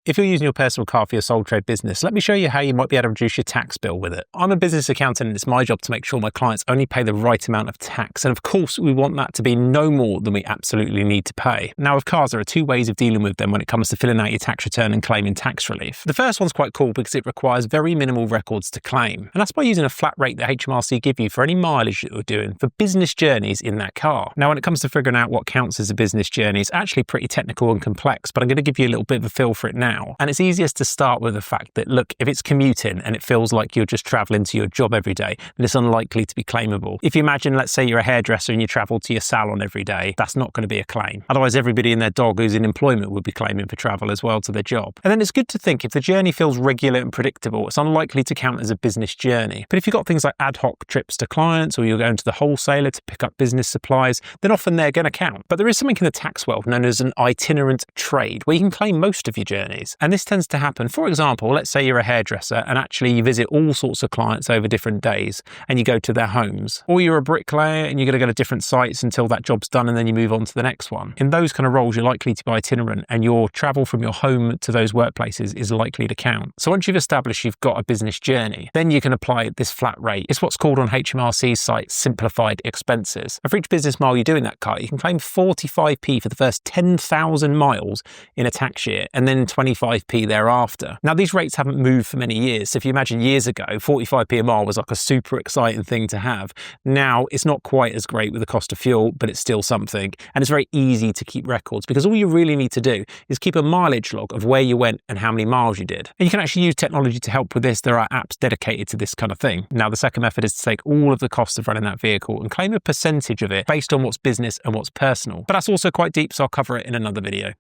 If you're using your personal car for your sole trade business, let me show you how you might be able to reduce your tax bill with it. I'm a business accountant and it's my job to make sure my clients only pay the right amount of tax. And of course, we want that to be no more than we absolutely need to pay. Now, with cars, there are two ways of dealing with them when it comes to filling out your tax return and claiming tax relief. The first one's quite cool because it requires very minimal records to claim. And that's by using a flat rate that HMRC give you for any mileage that you're doing for business journeys in that car. Now, when it comes to figuring out what counts as a business journey, it's actually pretty technical and complex, but I'm going to give you a little bit of a feel for it now. And it's easiest to start with the fact that, look, if it's commuting and it feels like you're just traveling to your job every day, then it's unlikely to be claimable. If you imagine, let's say you're a hairdresser and you travel to your salon every day, that's not going to be a claim. Otherwise, everybody and their dog who's in employment would be claiming for travel as well to their job. And then it's good to think if the journey feels regular and predictable, it's unlikely to count as a business journey. But if you've got things like ad hoc trips to clients or you're going to the wholesaler to pick up business supplies, then often they're going to count. But there is something in the tax world known as an itinerant trade where you can claim most of your journeys. And this tends to happen. For example, let's say you're a hairdresser and actually you visit all sorts of clients over different days and you go to their homes. Or you're a bricklayer and you're going to go to different sites until that job's done and then you move on to the next one. In those kind of roles, you're likely to be itinerant and your travel from your home to those workplaces is likely to count. So once you've established you've got a business journey, then you can apply this flat rate. It's what's called on HMRC's site simplified expenses. And for each business mile you do in that car, you can claim 45p for the first 10,000 miles in a tax year and then 25p thereafter. Now, these rates haven't moved for many years. So if you imagine years ago, 45p a mile was like a super exciting thing to have. Now, it's not quite as great with the cost of fuel, but it's still something. And it's very easy to keep records because all you really need to do is keep a mileage log of where you went and how many miles you did. And you can actually use technology to help with this. There are apps dedicated to this kind of thing. Now, the second method is to take all of the costs of running that vehicle and claim a percentage of it based on what's business and what's personal. But that's also quite deep, so I'll cover it in another video.